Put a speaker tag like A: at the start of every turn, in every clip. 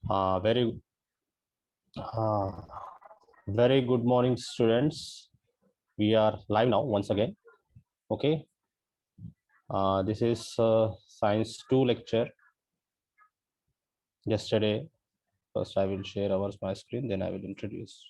A: Uh, very, uh, very good morning, students. We are live now once again. Okay. This is Science 2 lecture. Yesterday, first I will share my screen, then I will introduce.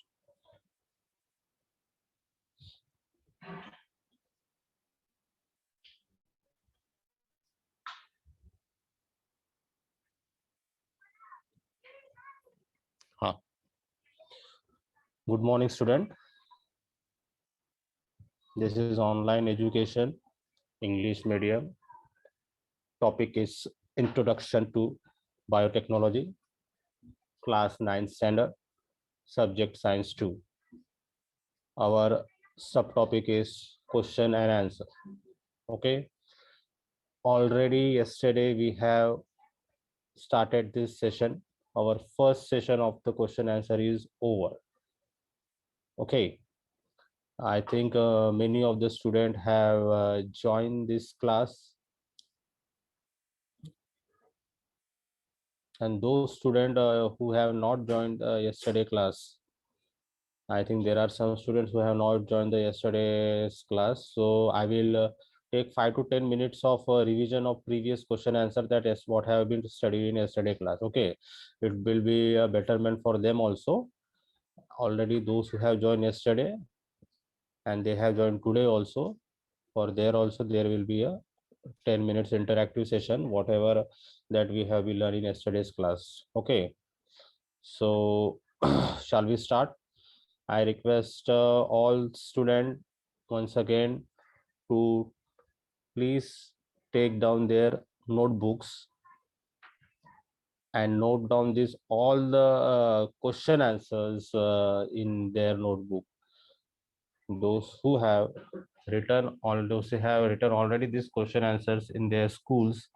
A: Good morning, student. This is online education, English medium. Topic is Introduction to Biotechnology, class 9 standard, subject Science 2. Our subtopic is question and answer. Okay. Already yesterday we have started this session. Our first session of the question answer is over. Okay. I think many of the students have joined this class, and those students who have not joined yesterday class, I think there are some students who have not joined the yesterday's class. So I will take 5 to 10 minutes of revision of previous question answer that is what have been studied in yesterday class. Okay, it will be a betterment for them also. Already those who have joined yesterday and they have joined today also, for there also there will be a 10 minutes interactive session, whatever that we have been learning in yesterday's class. Okay, so shall we start? I request all students once again to please take down their notebooks and note down this all the question answers in their notebook. Those who have those who have written already these question answers in their schools,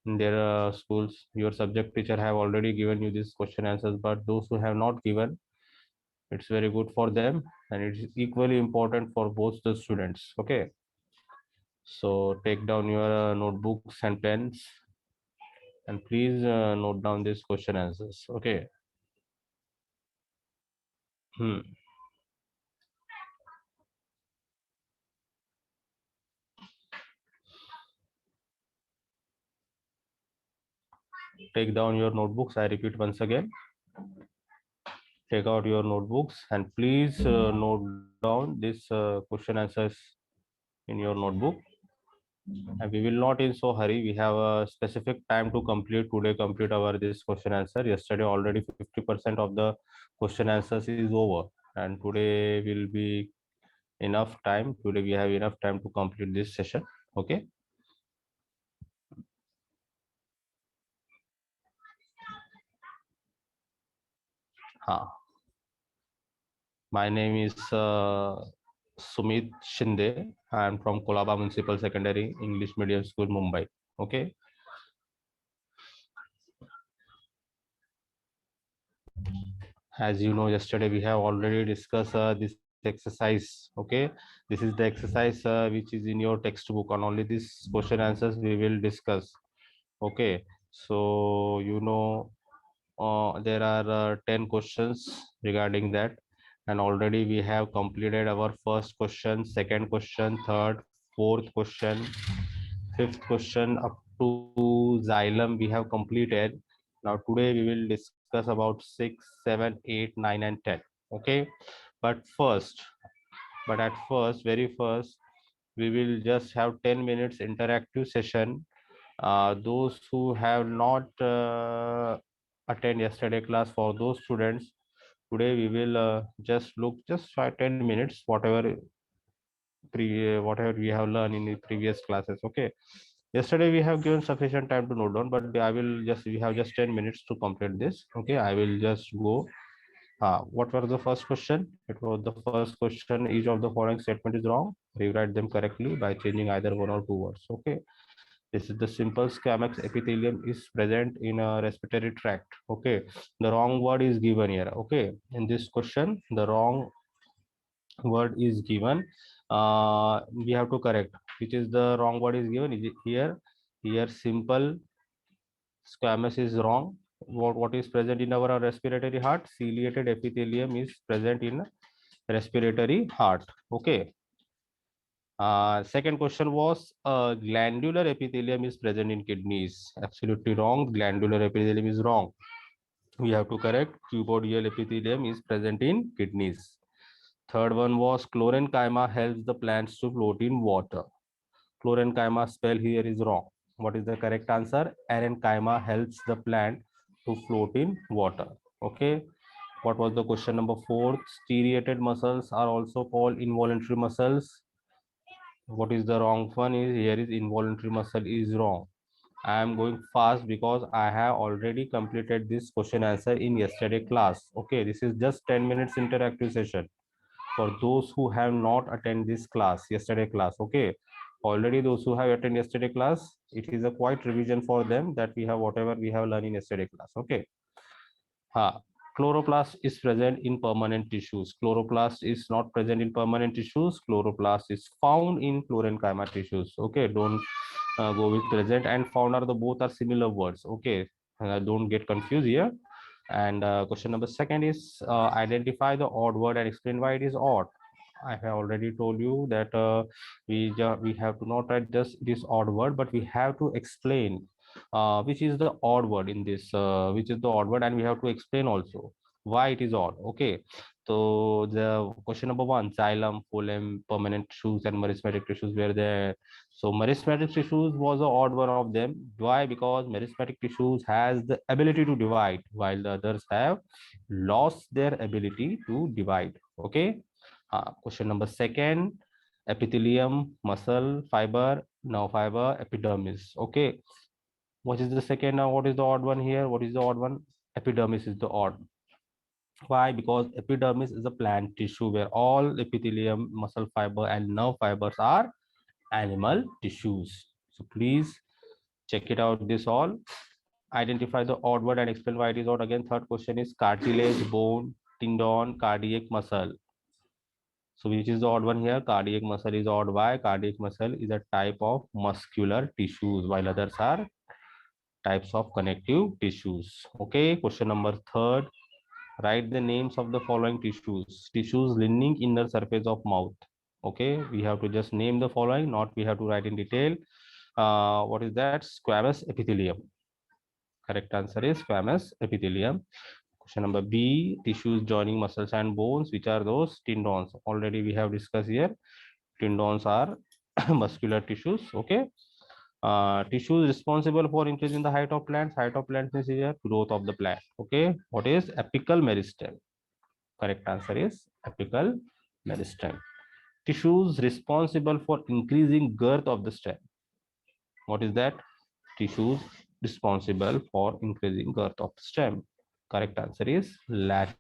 A: your subject teacher have already given you these question answers, but those who have not given, it's very good for them and it's equally important for both the students. Okay, so take down your notebooks and pens and please note down these question answers. Okay. Hmm. Take down your notebooks. I repeat once again, take out your notebooks and please note down this question answers in your notebook. And we will not in so hurry. We have a specific time to complete today. Complete our this question answer. Yesterday already 50% of the question answers is over, and today will be enough time. Today we have enough time to complete this session. Okay. My name is Sumit Shinde. I am from Kolaba Municipal Secondary English Medium School, Mumbai. Okay. As you know, yesterday we have already discussed this exercise. Okay. This is the exercise which is in your textbook, and only this question answers we will discuss. Okay. So, you know, there are 10 questions regarding that, and already we have completed our first question, second question, third, fourth question, fifth question up to xylem we have completed. Now today we will discuss about 6, 7, 8, 9 and 10. Okay, but at first, very first, we will just have 10 minutes interactive session. Those who have not attend yesterday class, for those students, today we will just look just 5-10 minutes whatever we have learned in the previous classes. Okay, yesterday we have given sufficient time to note down, but we have just 10 minutes to complete this. Okay, I will just go. What was the first question? It was the first question: each of the following statement is wrong, rewrite them correctly by changing either one or two words. Okay, this is the simple squamous epithelium is present in a respiratory tract. Okay, the wrong word is given here. Okay, in this question the wrong word is given. We have to correct which is the wrong word is given. Is it here? Here simple squamous is wrong. What is present in our respiratory heart? Ciliated epithelium is present in respiratory heart. Okay. Second question was glandular epithelium is present in kidneys. Absolutely wrong. Glandular epithelium is wrong. We have to correct. Cuboidal epithelium is present in kidneys. Third one was chlorenchyma helps the plants to float in water. Chlorenchyma spell here is wrong. What is the correct answer? Parenchyma helps the plant to float in water. Okay. What was the question number 4? Striated muscles are also called involuntary muscles. What is the wrong one? Is here is involuntary muscle is wrong. I am going fast because I have already completed this question answer in yesterday class. Okay, this is just 10 minutes interactive session for those who have not attended this class, yesterday class. Okay, already those who have attended yesterday class, it is a quite revision for them that we have whatever we have learned in yesterday class. Okay. Chloroplast is present in permanent tissues. Chloroplast is not present in permanent tissues. Chloroplast is found in chlorenchyma tissues. Okay, don't go with present and found are the both are similar words. Okay, don't get confused here. And question number second is identify the odd word and explain why it is odd. I have already told you that we have to not write just this odd word, but we have to explain which is the odd word in this, which is the odd word, and we have to explain also why it is odd. Okay, so the question number 1, xylem, phloem, permanent tissues, and meristematic tissues were there. So meristematic tissues was the odd one of them. Why? Because meristematic tissues has the ability to divide, while the others have lost their ability to divide. Okay. Question number 2, epithelium, muscle fiber, nerve fiber, epidermis. Okay. What is the second now? What is the odd one here? What is the odd one? Epidermis is the odd. Why? Because epidermis is a plant tissue where all epithelium, muscle fiber, and nerve fibers are animal tissues. So please check it out. This all. Identify the odd word and explain why it is odd. Again, third question is cartilage, bone, tendon, cardiac muscle. So which is the odd one here? Cardiac muscle is odd. Why? Cardiac muscle is a type of muscular tissues, while others are types of connective tissues. Okay, question number third. Write the names of the following tissues. Tissues lining inner surface of mouth. Okay, we have to just name the following, not we have to write in detail. What is that? Squamous epithelium. Correct answer is squamous epithelium. Question number B, tissues joining muscles and bones. Which are those? Tendons. Already we have discussed here. Tendons are muscular tissues. Okay. Tissues responsible for increasing the height of plants. Height of plants is here growth of the plant. Okay. What is apical meristem? Correct answer is apical meristem. Tissues responsible for increasing girth of the stem. What is that? Tissues responsible for increasing girth of the stem. Correct answer is lateral meristem.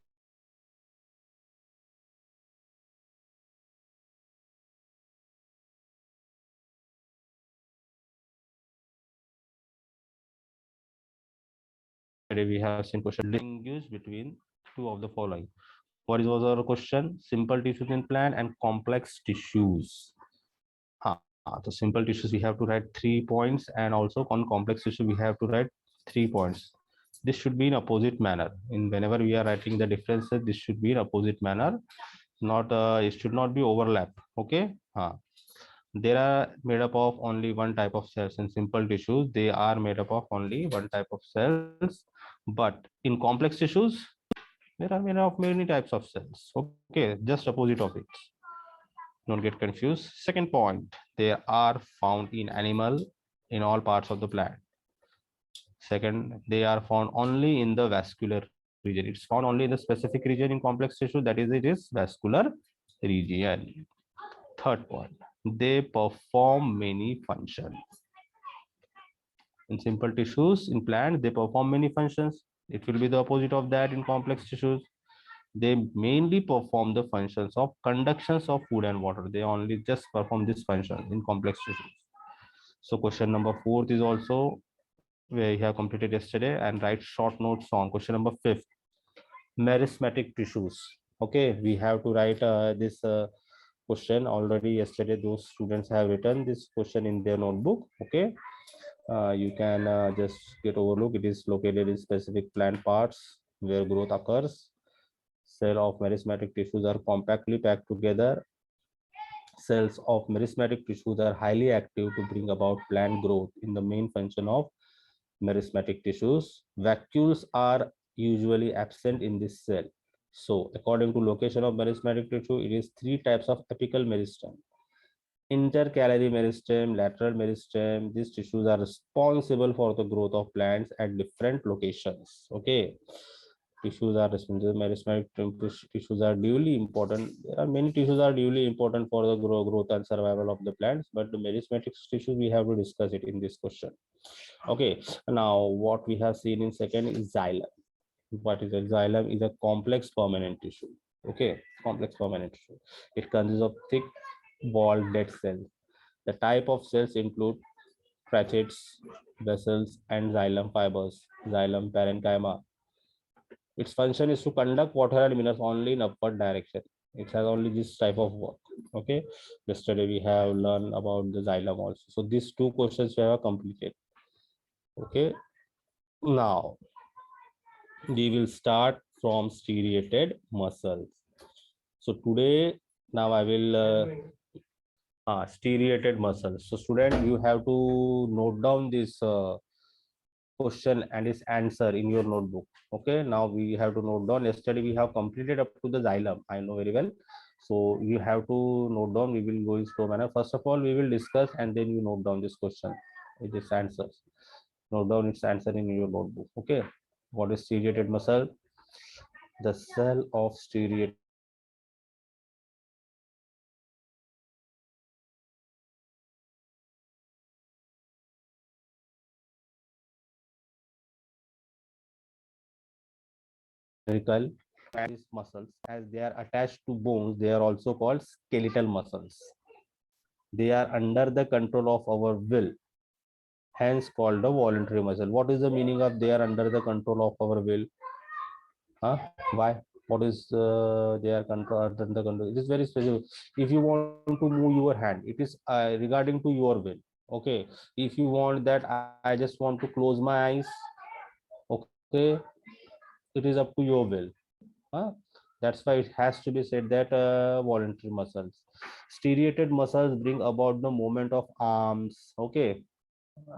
A: Today we have seen question distinguish between two of the following. What was our question? Simple tissues in plant and complex tissues. So simple tissues we have to write 3 points, and also on complex tissue we have to write 3 points. This should be in opposite manner. In whenever we are writing the differences, this should be in opposite manner. Not it should not be overlap. Okay. They are made up of only one type of cells. In simple tissues, they are made up of only one type of cells, but in complex tissues, there are made of many types of cells. Okay, just opposite of it. Don't get confused. Second point, they are found in animal in all parts of the plant. Second, they are found only in the vascular region. It's found only in the specific region in complex tissue, that is, it is vascular region. Third point, they perform many functions. In simple tissues, in plants, they perform many functions. It will be the opposite of that in complex tissues. They mainly perform the functions of conductions of food and water. They only just perform this function in complex tissues. So question number 4 is also where you have completed yesterday, and write short notes on. Question number 5, meristematic tissues. Okay, we have to write this question already yesterday. Those students have written this question in their notebook. Okay, You can just get overlook. It is located in specific plant parts where growth occurs. Cell of meristematic tissues are compactly packed together. Cells of meristematic tissues are highly active to bring about plant growth in the main function of meristematic tissues. Vacuoles are usually absent in this cell. So, according to location of meristematic tissue, it is three types of apical meristem: intercalary meristem, lateral meristem. These tissues are responsible for the growth of plants at different locations. Okay, tissues are responsible. Meristematic tissues are duly important. There are many tissues are duly important for the growth and survival of the plants, but the meristematic tissues we have to discuss it in this question. Okay, now what we have seen in second is xylem. What is a xylem? Is a complex permanent tissue. Okay, complex permanent tissue. It consists of thick walled dead cells. The type of cells include tracheids, vessels, and xylem fibers. Xylem parenchyma. Its function is to conduct water and minerals only in upward direction. It has only this type of work. Okay. Yesterday we have learned about the xylem also. So these two questions we have completed. Okay. Now we will start from striated muscles. So today, now I will striated muscles. So student, you have to note down this question and its answer in your notebook. Okay, now we have to note down. Yesterday we have completed up to the xylem. I know very well. So you have to note down. We will go in slow manner. First of all, we will discuss and then you note down this question. It is answers. Note down its answer in your notebook. Okay. What is striated muscle? The cell of striated and these muscles, as they are attached to bones, they are also called skeletal muscles. They are under the control of our will, hence called a voluntary muscle. What is the meaning of they are under the control of our will? Huh? Why? What is they are control under the control? It is very specific. If you want to move your hand, it is regarding to your will. Okay. If you want that, I just want to close my eyes. Okay, it is up to your will. Huh? That's why it has to be said that voluntary muscles. Striated muscles bring about the movement of arms. Okay,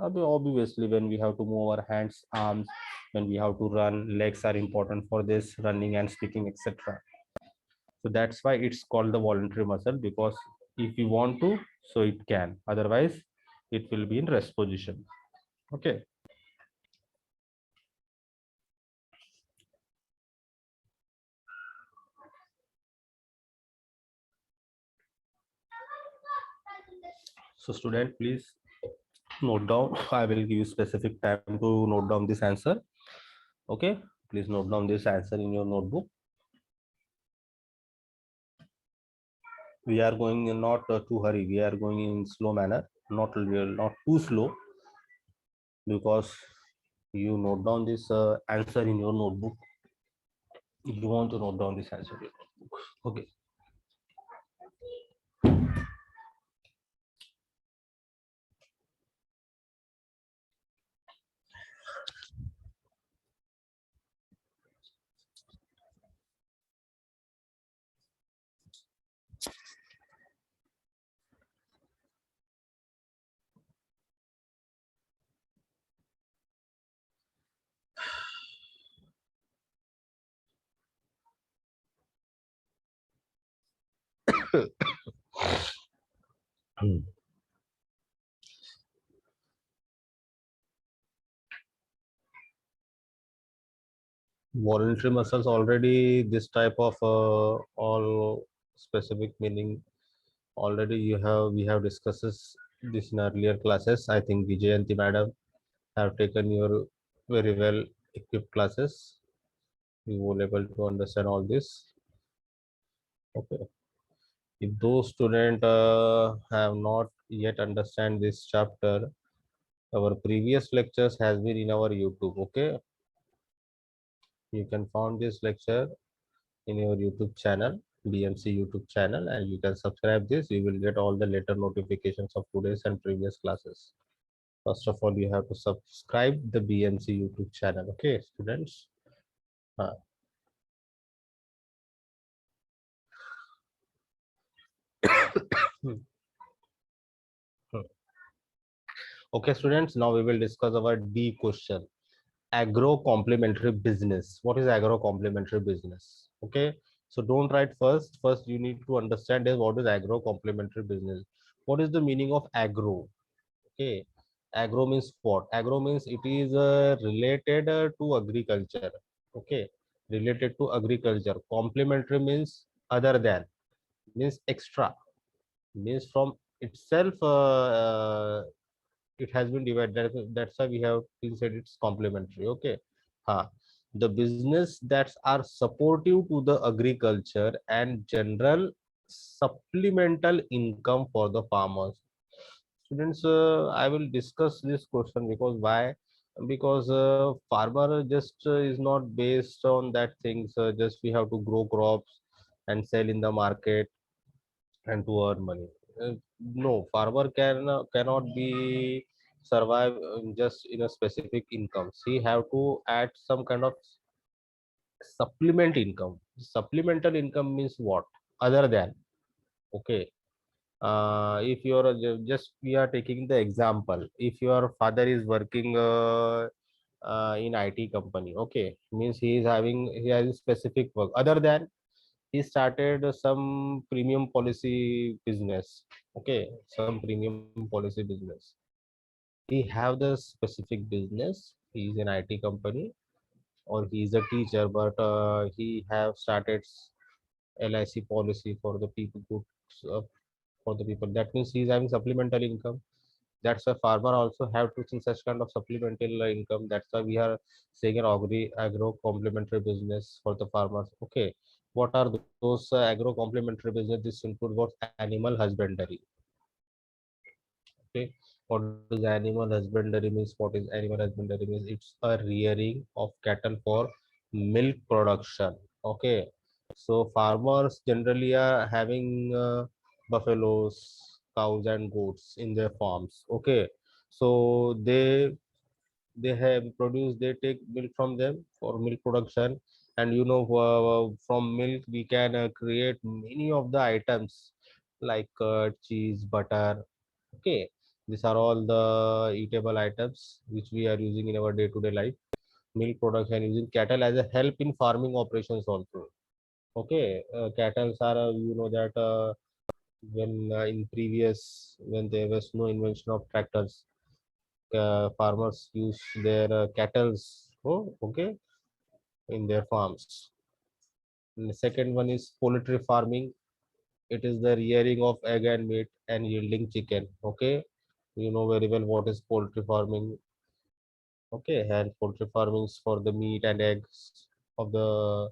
A: obviously when we have to move our hands, arms, when we have to run, legs are important for this running and speaking, etc. So that's why it's called the voluntary muscle, because if you want to, so it can. Otherwise, it will be in rest position. Okay. So student, please note down. I will give you specific time to note down this answer. Okay, please note down this answer in your notebook. We are going in not too hurry. We are going in slow manner, not too slow, because you note down this answer in your notebook. You want to note down this answer in your notebook. Okay. Voluntary muscles already this type of all specific meaning already we have discussed this in earlier classes. I think Vijayanti madam have taken your very well equipped classes. You will able to understand all this. Okay. If those students have not yet understand this chapter, our previous lectures has been in our YouTube. Okay, you can find this lecture in your YouTube channel, BMC YouTube channel, and you can subscribe this. You will get all the later notifications of today's and previous classes. First of all, you have to subscribe the BMC YouTube channel. Okay, students. Uh, okay, students. Now we will discuss our D question. Agro complementary business. What is agro complementary business? Okay, so don't write first you need to understand is what is agro complementary business. What is the meaning of agro? Okay, agro means what? Agro means it is related to agriculture. Okay, related to agriculture. Complementary means other than, means extra, means from itself it has been divided. That's why we have been said it's complementary. Okay, the business that are supportive to the agriculture and general supplemental income for the farmers. Students, I will discuss this question because why? Because farmer just is not based on that things. Just we have to grow crops and sell in the market and to earn money. No, farmer cannot be survive just in a specific income. He have to add some kind of supplement income. Supplemental income means what? Other than, okay. If you are just we are taking the example. If your father is working in IT company, okay, means he has a specific work. Other than, he started some premium policy business. Okay, some premium policy business. He have the specific business. He is an IT company or he is a teacher, but he have started LIC policy for the people to uh, for the people. That means he is having supplemental income. That's why farmer also have to see such kind of supplemental income. That's why we are saying an agro complementary business for the farmers. Okay, what are those agro complementary business? This include what? Animal husbandry. Okay, what is animal husbandry means? What is animal husbandry means? It's a rearing of cattle for milk production. Okay, so farmers generally are having buffaloes, cows, and goats in their farms. Okay, so they have produced, they take milk from them for milk production, and from milk we can create many of the items like cheese, butter. Okay, these are all the eatable items which we are using in our day-to-day life. Milk production, using cattle as a help in farming operations also. Okay, cattle are that when in previous, when there was no invention of tractors, farmers use their cattles, oh, okay, in their farms. And the second one is poultry farming. It is the rearing of egg and meat and yielding chicken. Okay, you know very well what is poultry farming. Okay, and poultry farming is for the meat and eggs of the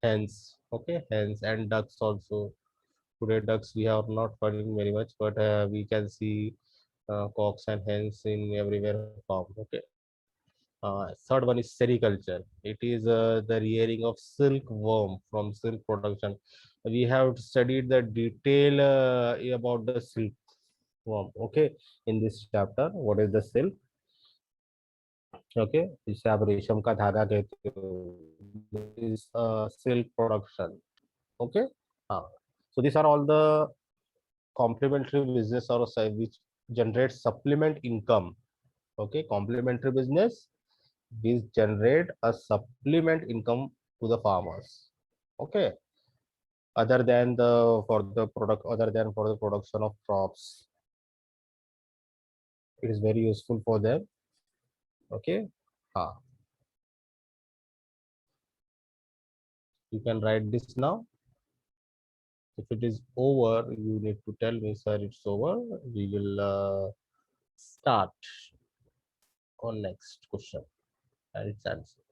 A: hens. Okay, hens and ducks also. Today ducks we are not finding very much, but we can see cocks and hens in everywhere farm. Okay. Third one is sericulture. It is the rearing of silkworm from silk production. We have studied the detail about the silkworm. Okay, in this chapter, what is the silk? Okay, जिसे आप रेशम का धागा कहते हो, is silk production. Okay, हाँ. So these are all the complementary business or which generate supplement income. Okay, complementary business which generate a supplement income to the farmers. Okay, other than for the production of crops, it is very useful for them. Okay, you can write this now. If it is over, you need to tell me, sir, it's over. We will start on next question and its answer.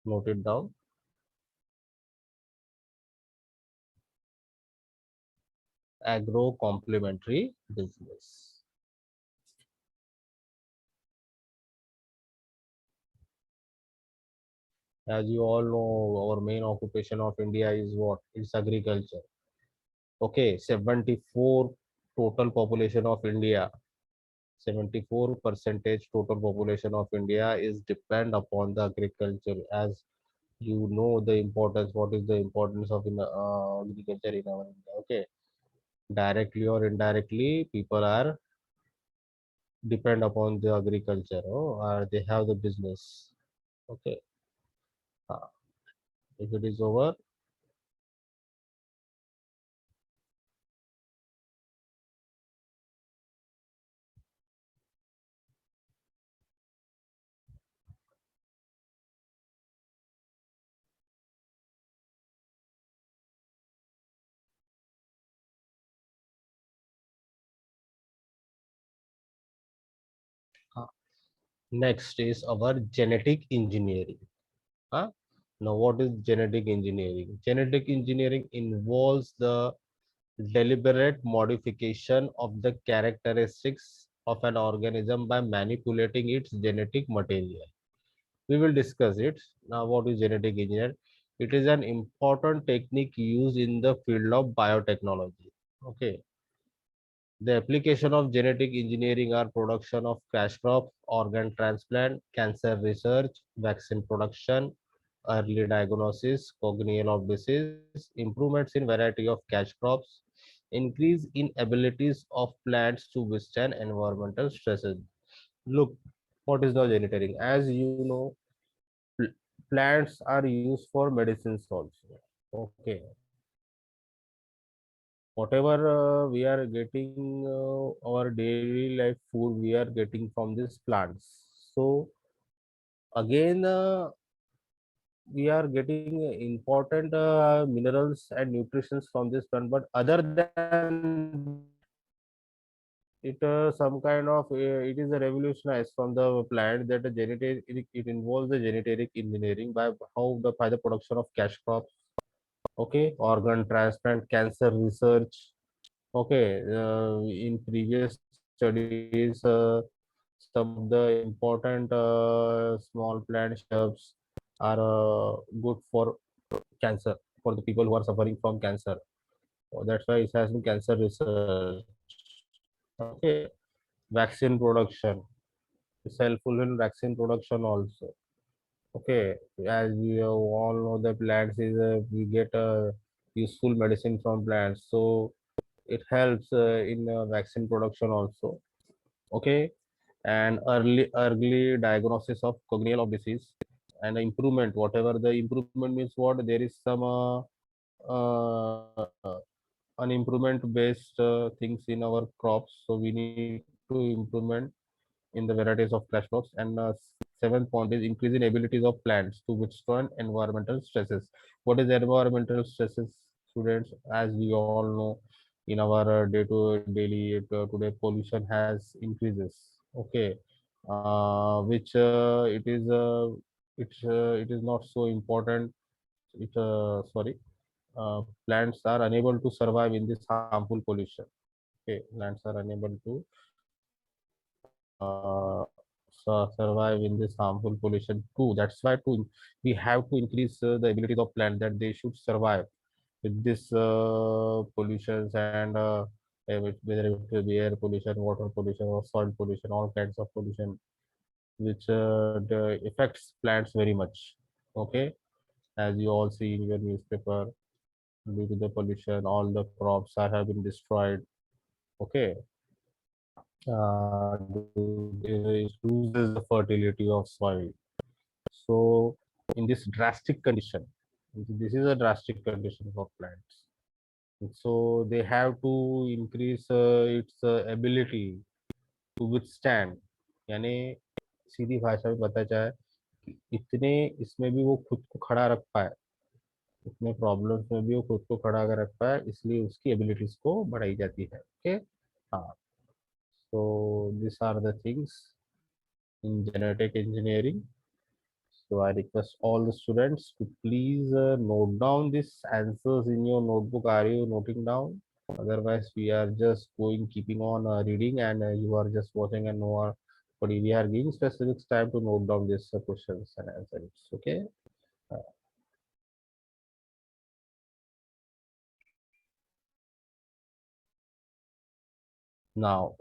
A: Note it down. Agro complementary business. As you all know, our main occupation of India is what? It's agriculture. Okay, 74 total population of India. 74 percentage total population of India is depend upon the agriculture. As you know the importance, what is the importance of agriculture in our India? Okay, directly or indirectly, people are depend upon the agriculture, or they have the business. Okay, uh, if it is over. uh, Next is our genetic engineering. Huh? Now, what is genetic engineering? Genetic engineering involves the deliberate modification of the characteristics of an organism by manipulating its genetic material. We will discuss it. Now, what is genetic engineering? It is an important technique used in the field of biotechnology. Okay. The application of genetic engineering are production of cash crop, organ transplant, cancer research, vaccine production, early diagnosis, cognition of disease, improvements in variety of cash crops, increase in abilities of plants to withstand environmental stresses. Look, what is the engineering? As you know, plants are used for medicines also. Okay, whatever we are getting our daily life food we are getting from these plants. So again, we are getting important minerals and nutritions from this plant, but other than it, some kind of it is a revolutionized from the plant that the genetic, it involves the genetic engineering by how the by the production of cash crops. Okay, organ transplant, cancer research. Okay, in previous studies, some of the important small plant shrubs are good for cancer, for the people who are suffering from cancer. That's why it has been cancer research. Okay, vaccine production, self-fulfilling vaccine production also. Okay, as we all know, the plants is we get useful medicine from plants, so it helps in vaccine production also. Okay, and early diagnosis of congenital of disease and improvement, whatever the improvement means, what there is some uh, an improvement based things in our crops, so we need to improvement in the varieties of cash crops. And seventh point is increasing abilities of plants to withstand environmental stresses. What is environmental stresses, students? As we all know, in our day to daily today, pollution has increases. Okay, which it is not so important. It sorry, plants are unable to survive in this harmful pollution. Okay, plants are unable to survive in this harmful pollution too. That's why we have to increase the abilities of plant that they should survive with this pollutions and whether it will be air pollution, water pollution, or soil pollution, all kinds of pollution which affects plants very much. Okay, as you all see in your newspaper, due to the pollution, all the crops are have been destroyed. Okay, it loses the fertility of soil. So, in this drastic condition, this is a drastic condition for plants. So, they have to increase its ability to withstand. यानी सीधी भाषा में बताया जाए कि इतने इसमें भी वो खुद को खड़ा रख पाए, इतने प्रॉब्लम्स में भी वो खुद को खड़ा कर रख पाए, इसलिए उसकी एबिलिटीज को बढ़ाई जाती है. ओके, हाँ. So these are the things in genetic engineering. So I request all the students to please note down these answers in your notebook. Are you noting down? Otherwise, we are just going, keeping on reading, and you are just watching and know but we are giving specific time to note down these questions and answers. Okay. Uh, Now,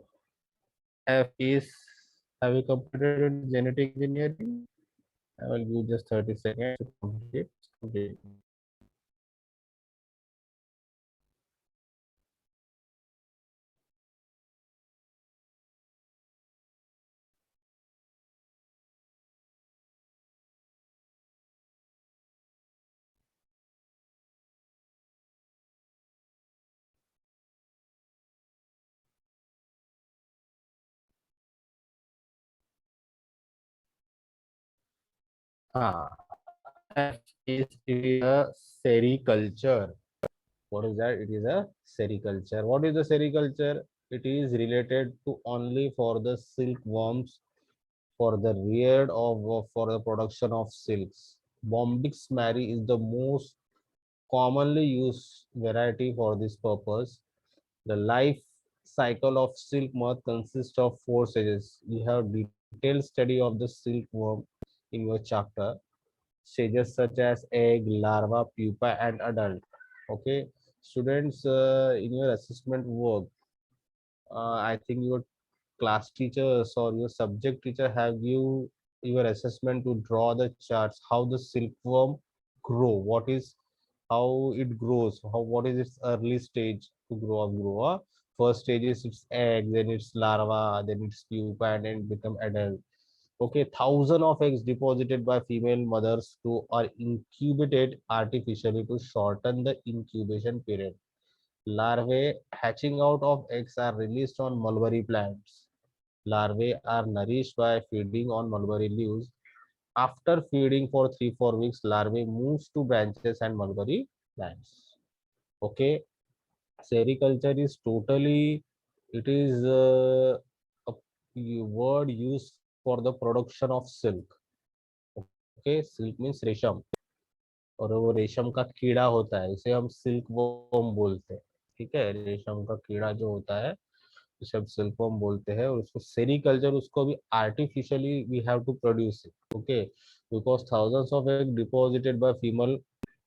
A: F is, have you completed genetic engineering? I will give just 30 seconds to complete it. Complete. Ah, F is, it is a sericulture. What is that? It is a sericulture. What is the sericulture? It is related to only for the silkworms for the reared of for the production of silks. Bombyx mary is the most commonly used variety for this purpose. The life cycle of silk moth consists of four stages. You have detailed study of the silkworm in your chapter. Stages such as egg, larva, pupa, and adult. Okay, students, in your assessment work, I think your class teachers or your subject teacher have you your assessment to draw the charts how the silkworm grow, what is how it grows, how what is its early stage to grow up. First stage is its egg, then its larva, then its pupa, and then become adult. Okay, thousand of eggs deposited by female mothers to are incubated artificially to shorten the incubation period. Larvae hatching out of eggs are released on mulberry plants. Larvae are nourished by feeding on mulberry leaves. After feeding for 3-4 weeks, larvae moves to branches and mulberry plants. Okay, sericulture is totally, it is a word used for the production of silk. Okay, silk means रेशम, और वो रेशम का कीड़ा होता है, इसे हम सिल्क वर्म बोलते हैं। ठीक है, रेशम का कीड़ा जो होता है इसे हम सिल्क वर्म बोलते हैं, और उसको सेरिकल्चर, उसको भी artificially we have to produce it. Okay, because thousands of eggs deposited by female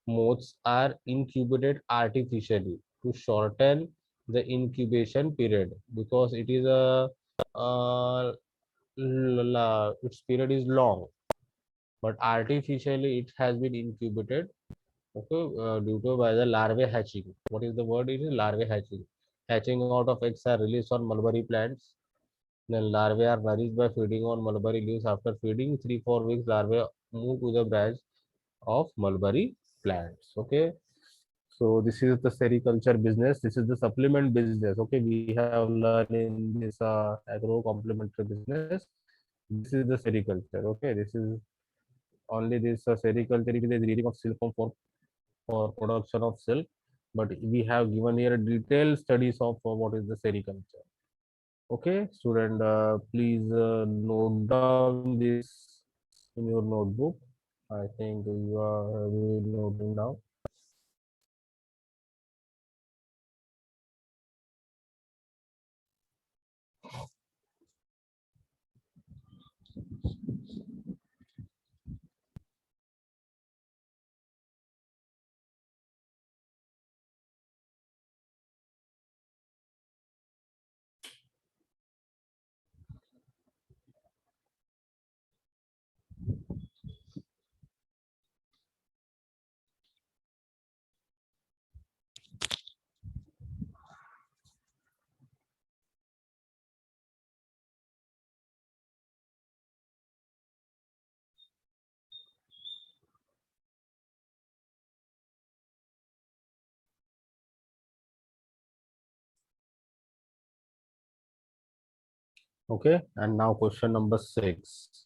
A: moths are incubated artificially to shorten the incubation period, because it is a its period is long, but artificially it has been incubated. Okay, due to by the larvae hatching. What is the word? It is larvae hatching. Hatching out of eggs are released on mulberry plants. Then larvae are nourished by feeding on mulberry leaves. After feeding 3-4 weeks, larvae move to the branch of mulberry plants. Okay, so this is the sericulture business. This is the supplement business. Okay, we have learned in this agro complementary business. This is the sericulture. Okay, this is only this sericulture is the reading of silkworm for production of silk, but we have given here detailed studies of what is the sericulture. Okay, student, please note down this in your notebook. I think you are noting down. Okay, and now question number 6.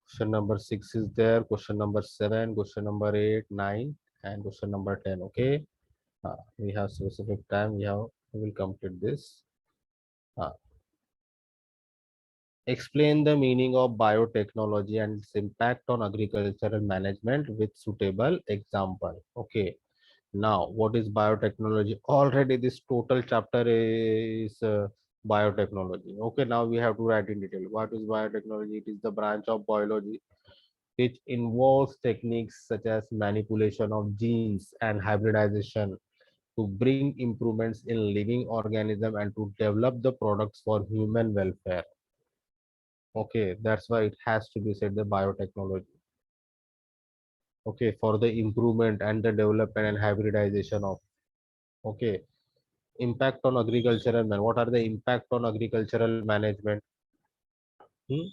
A: Question number 6 is there. Question number 7, question number 8, 9, and question number 10. Okay, we have specific time. We will complete this. Uh, Explain the meaning of biotechnology and its impact on agricultural management with suitable example. Okay. Now, what is biotechnology? Already this total chapter is biotechnology. Okay, now we have to write in detail. What is biotechnology? It is the branch of biology which involves techniques such as manipulation of genes and hybridization to bring improvements in living organism and to develop the products for human welfare. Okay, that's why it has to be said the biotechnology. Okay, for the improvement and the development and hybridization of. Okay, impact on agricultural man. What are the impact on agricultural management? Hmm?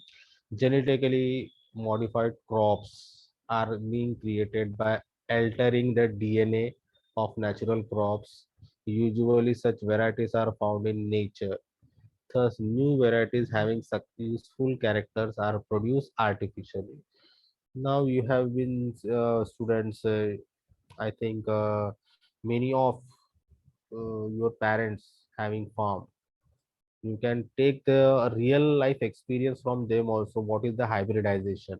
A: Genetically modified crops are being created by altering the DNA of natural crops. Usually, such varieties are found in nature. Thus, new varieties having such useful characters are produced artificially. Now, you have been students. I think many of your parents having farm. You can take the real life experience from them also. What is the hybridization?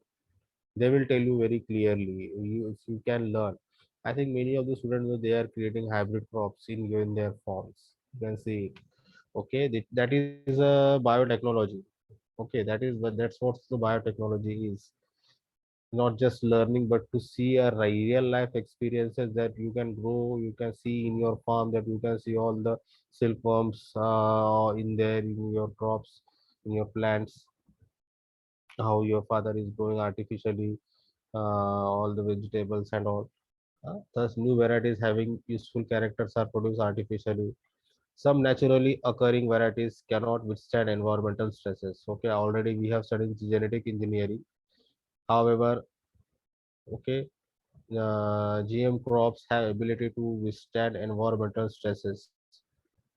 A: They will tell you very clearly. You can learn. I think many of the students they are creating hybrid crops in their farms. You can see. Okay, that is biotechnology. Okay, that's what the biotechnology is. Not just learning, but to see a real life experiences that you can grow, you can see in your farm, that you can see all the silkworms in there in your crops, in your plants, how your father is growing artificially all the vegetables and all. Thus, new varieties having useful characters are produced artificially. Some naturally occurring varieties cannot withstand environmental stresses. Okay, already we have studied genetic engineering. However, okay, GM crops have ability to withstand environmental stresses.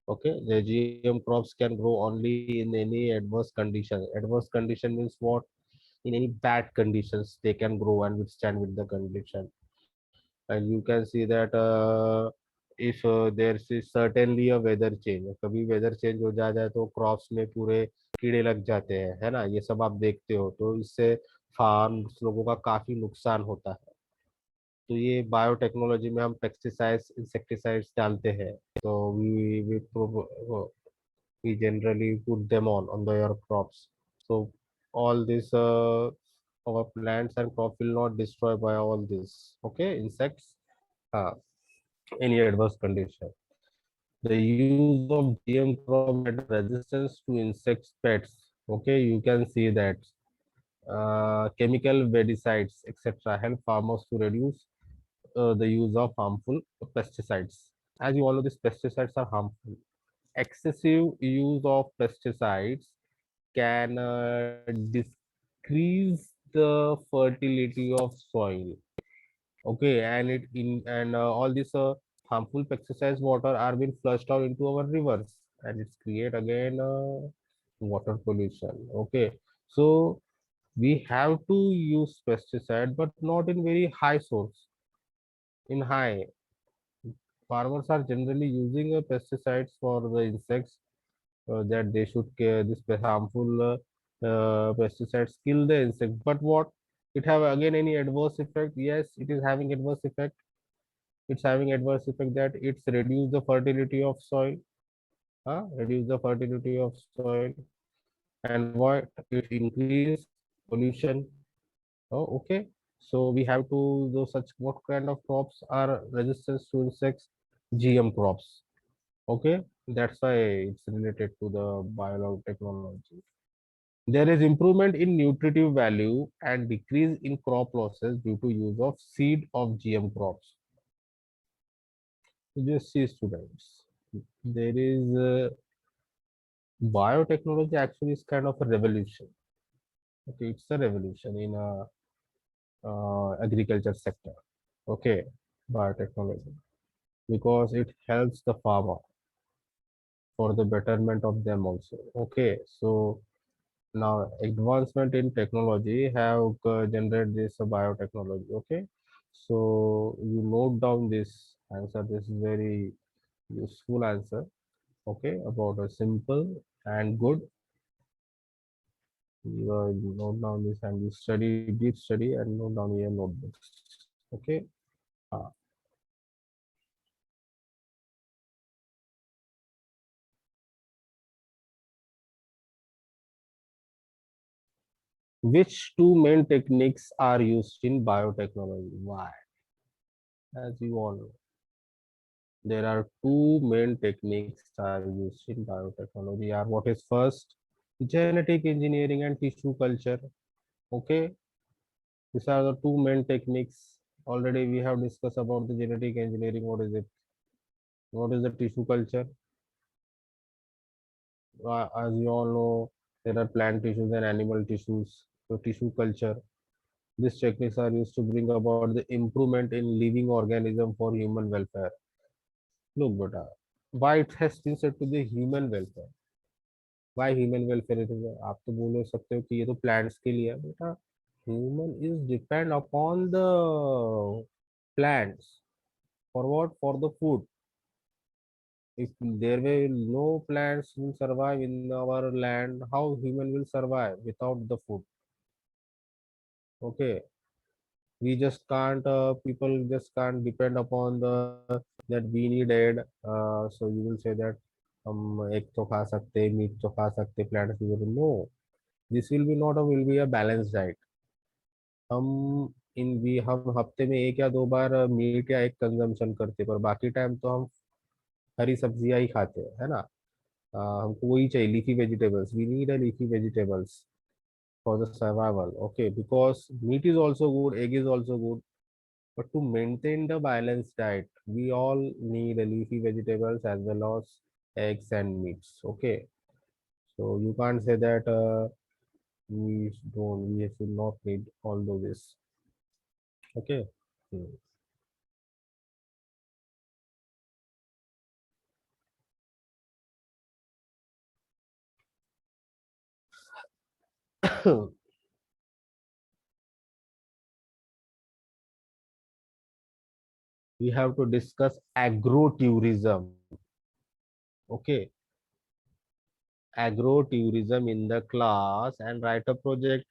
A: Okay, the GM crops can grow only in any adverse condition. Adverse condition means what? In any bad conditions, they can grow and withstand with the condition. And you can see that if there is certainly a weather change, कभी weather change हो जाए तो crops में पूरे कीड़े लग जाते हैं, है ना? ये सब आप देखते हो, तो इससे फार्म्स लोगों का काफी नुकसान होता है. तो ये बायोटेक्नोलॉजी में हम पेस्टिसाइड्स इंसेक्टिसाइड्स डालते हैं. तो we generally put them on your crops. So all this our plants and crop will not destroy by all this. Okay, insects. Uh, any adverse condition. The use of GM crop that are resistance to insect pests. Okay, you can see that chemical pesticides, etc., help farmers to reduce the use of harmful pesticides. As you all know, these pesticides are harmful. Excessive use of pesticides can decrease the fertility of soil. Okay, and it in and all this harmful pesticides water are being flushed out into our rivers, and it's create again water pollution. Okay, so we have to use pesticide, but not in very high source. In high, farmers are generally using pesticides for the insects that they should care this harmful pesticides kill the insect, but what it have again any adverse effect? Yes, it is having adverse effect. It's having adverse effect that it's reduce the fertility of soil, reduce the fertility of soil, and what it increase pollution. Oh, okay. So we have to those such what kind of crops are resistant to insects? GM crops. Okay, that's why it's related to the biotechnology. There is improvement in nutritive value and decrease in crop losses due to use of seed of GM crops. Just see students. There is biotechnology actually is kind of a revolution. Okay, it's a revolution in a agriculture sector. Okay, biotechnology because it helps the farmer for the betterment of them also. Okay, so now advancement in technology have generated this biotechnology. Okay, so you note down this answer. This is very useful answer. Okay, about a simple and good. You note down this and you study deep study and note down your notebooks. Okay. Uh, which two main techniques are used in biotechnology? Why? As you all know. There are two main techniques are used in biotechnology. Are what is first? Genetic engineering and tissue culture. Okay, these are the two main techniques. Already we have discussed about the genetic engineering. What is it? What is the tissue culture? As you all know, there are plant tissues and animal tissues. So tissue culture. These techniques are used to bring about the improvement in living organism for human welfare. Look, but why it has been said to the human welfare? Why human welfare it is? आप तो बोल सकते हो कि ये तो plants के लिए है बेटा. Human is depend upon the plants for what? For the food. If there will no plants will survive in our land, how human will survive without the food? Okay, we just can't. People just can't depend upon the that we need aid. So you will say that हम egg तो खा सकते, meat तो खा सकते, plants will no. This will be not a will be a balanced diet. हम हम हफ्ते में एक या दो बार मीट या एग कंजम्पशन करते, पर बाकी टाइम तो हम हरी सब्जियां ही खाते हैं, है ना. हमको वही चाहिए, leafy vegetables. We need a leafy vegetables for the survival. Okay, because meat is also good, egg is also good, but to maintain the balanced diet we all need a leafy vegetables as well as eggs and meats. Okay, so you can't say that we should not need all of this. Okay. Hmm. We have to discuss agrotourism. Okay, agrotourism in the class and write a project.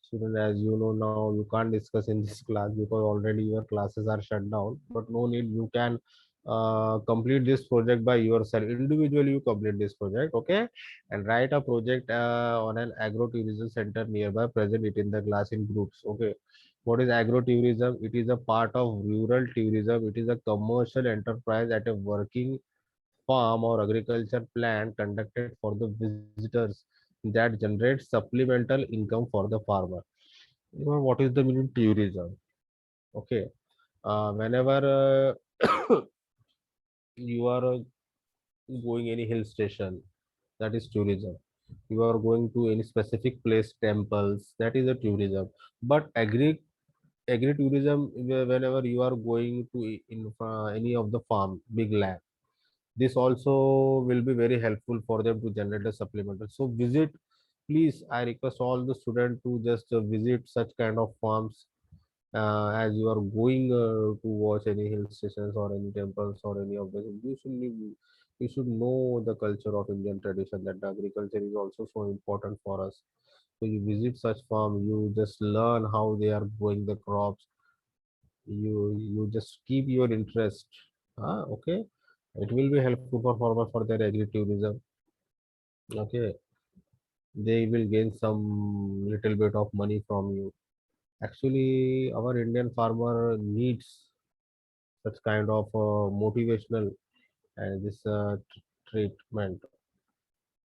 A: Student, as you know now, you can't discuss in this class because already your classes are shut down. But no need, you can complete this project by yourself. Individually, you complete this project, okay? And write a project on an agro-tourism center nearby. Present it in the class in groups, okay? What is agro-tourism? It is a part of rural tourism. It is a commercial enterprise at a working farm or agriculture plant conducted for the visitors that generates supplemental income for the farmer. You know what is the meaning tourism? Okay, whenever you are going any hill station, that is tourism. You are going to any specific place, temples, that is a tourism. But agri tourism, whenever you are going to in any of the farm, big land, this also will be very helpful for them to generate a supplemental. So visit, please, I request all the students to just visit such kind of farms as you are going to watch any hill stations or any temples or any of this. You should know the culture of Indian tradition, that the agriculture is also so important for us. So you visit such farm, you just learn how they are growing the crops. You just keep your interest. Okay, it will be helpful for farmer for their agri-tourism. Okay, they will gain some little bit of money from you. Actually, our Indian farmer needs such kind of motivational and this treatment,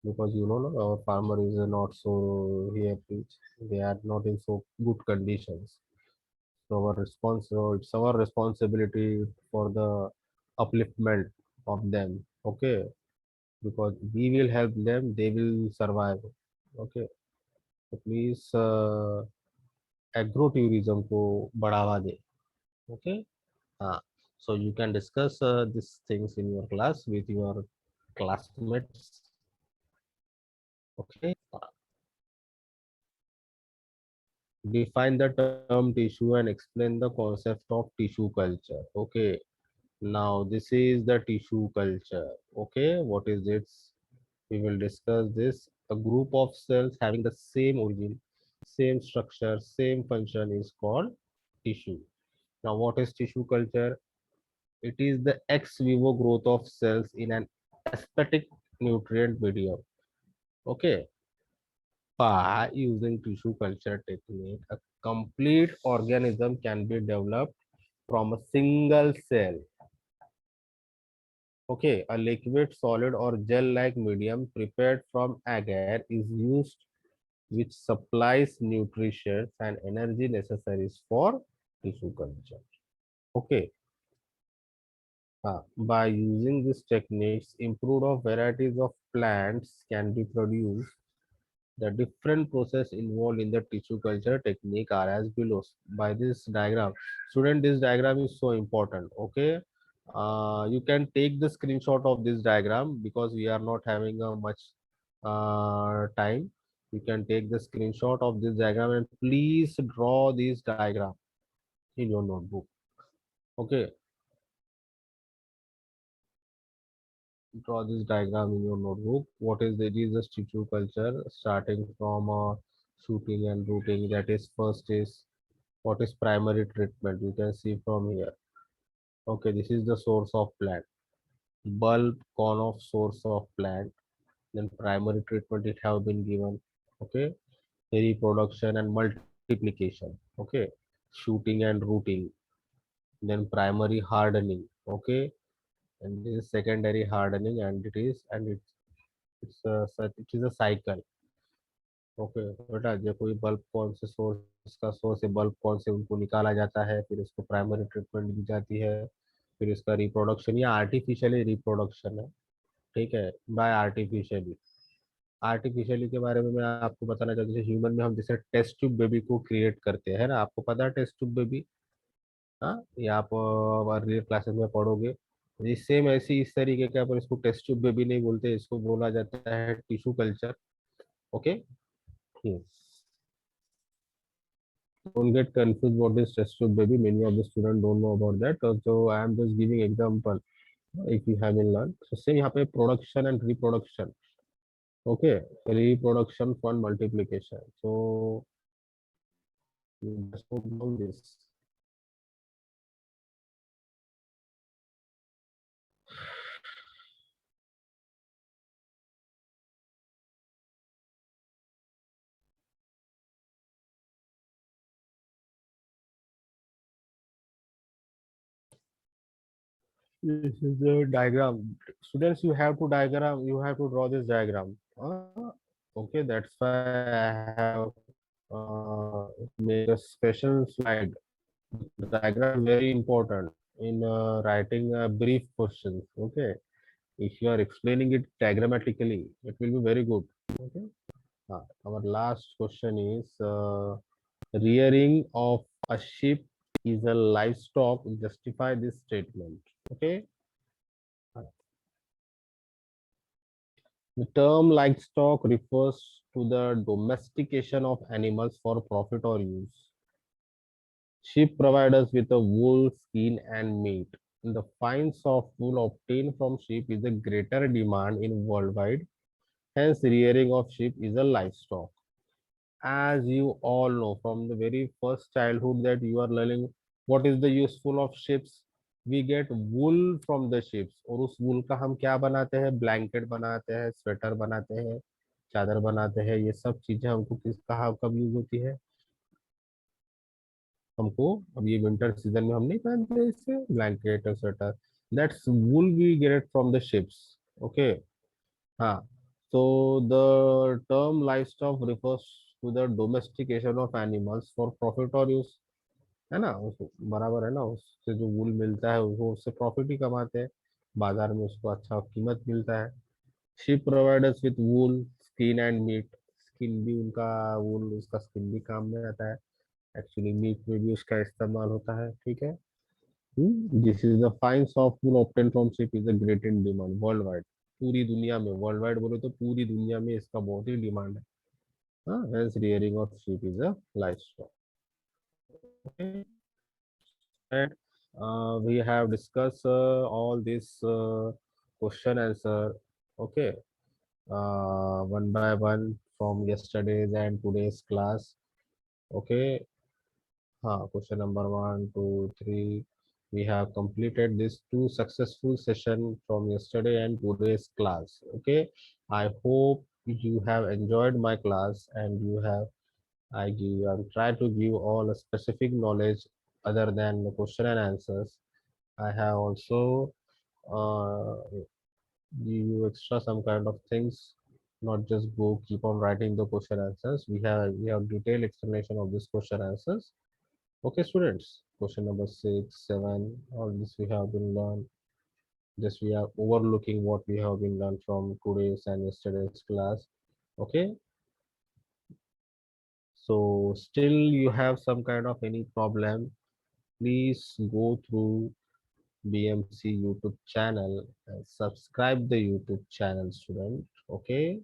A: because you know no, our farmer is not so here rich. They are not in so good conditions. So it's our responsibility for the upliftment of them. Okay, because we will help them, they will survive. Okay, so please agro-tourism को बढ़ावा दे. Okay. So you can discuss these things in your class with your classmates. Okay. Define the term tissue and explain the concept of tissue culture. Okay. Now this is the tissue culture. Okay. What is it? We will discuss this. A group of cells having the same origin, same structure, same function is called tissue. Now what is tissue culture? It is the ex vivo growth of cells in an aesthetic nutrient medium. Okay. By using tissue culture technique, a complete organism can be developed from a single cell. Okay, a liquid, solid, or gel-like medium prepared from agar is used, which supplies nutrition and energy necessaries for tissue culture. Okay, by using these techniques, improved of varieties of plants can be produced. The different process involved in the tissue culture technique are as below. By this diagram, student, this diagram is so important. Okay, you can take the screenshot of this diagram because we are not having a much time. You can take the screenshot of this diagram and please draw this diagram in your notebook. Okay, draw this diagram in your notebook. What is it? Is the tissue culture starting from shooting and rooting. That is first is what is primary treatment. You can see from here. Okay, this is the source of plant. Bulb, cone of source of plant. Then primary treatment it have been given. Okay, reproduction and multiplication. Okay, shooting and rooting. Then primary hardening. Okay, and this is secondary hardening, and it is a cycle. Okay बेटा जो कोई bulb कौन से source का source है bulb कौन से उनको निकाला जाता है फिर उसको प्राइमरी ट्रीटमेंट दी जाती है फिर इसका रिप्रोडक्शन या आर्टिफिशियली रिप्रोडक्शन है ठीक है बाय आर्टिफिशियली आर्टिफिशियली के बारे में मैं आपको बताना चाहता हूँ जैसे ह्यूमन में हम जैसे टेस्ट ट्यूब बेबी को क्रिएट करते हैं ना आपको पता है टेस्ट ट्यूब बेबी हाँ ये आप रियल क्लासेस में पढ़ोगे सेम ऐसी इस तरीके का पर इसको टेस्ट ट्यूब बेबी नहीं बोलते इसको बोला जाता है tissue culture okay don't get confused what is test tube baby. Many of the students don't know about that. So I am just giving example if you haven't learned. So same यहाँ पे production and reproduction. Okay, reproduction for multiplication. So you just put down this. This is the diagram. Students, you have to diagram. You have to draw this diagram. Okay, that's why I have made a special slide. Diagram very important in writing brief questions. Okay, if you are explaining it diagrammatically, it will be very good. Okay. Our last question is rearing of a sheep is a livestock. Justify this statement. Okay. The term livestock refers to the domestication of animals for profit or use. Sheep provide us with a wool, skin, and meat. The fines of wool obtained from sheep is a greater demand in worldwide. Hence, rearing of sheep is a livestock. As you all know from the very first childhood that you are learning what is the useful of ships, we get wool from the ships और उस wool का हम क्या बनाते हैं blanket बनाते हैं sweater बनाते हैं चादर बनाते हैं ये सब चीजें हमको किस कहाँ कब यूज होती है हमको अब ये विंटर सीजन में हम नहीं पहनते इससे ब्लैंकेट और sweater that's wool we get from the ships okay हाँ so the term livestock refers to the domestication of animals for profit or use है ना बराबर है ना उससे जो वूल मिलता है वो उससे प्रॉफिट ही कमाते हैं बाजार में उसको अच्छा कीमत मिलता है sheep providers with wool skin and meat skin भी उनका वूल उसका स्किन भी काम में आता है एक्चुअली मीट में भी उसका इस्तेमाल होता है ठीक है this is the finest of wool obtain from sheep is a great in demand world wide पूरी दुनिया में वर्ल्ड वाइड बोले तो पूरी दुनिया में इसका बहुत ही डिमांड है हाँ hence rearing of sheep is a lifestyle okay and we have discussed all this question answer okay one by one from yesterday's and today's class okay question number 1 2 3 we have completed this two successful session from yesterday and today's class okay I hope you have enjoyed my class and you have I give and try to give all a specific knowledge other than the question and answers. I have also give you extra some kind of things, not just go keep on writing the question answers. We have detailed explanation of this question answers. Okay, students. Question number 6, 7, all this we have been learned. Just we are overlooking what we have been learned from today's and yesterday's class. Okay, so still you have some kind of any problem, please go through BMC YouTube channel and subscribe the YouTube channel, student. Okay,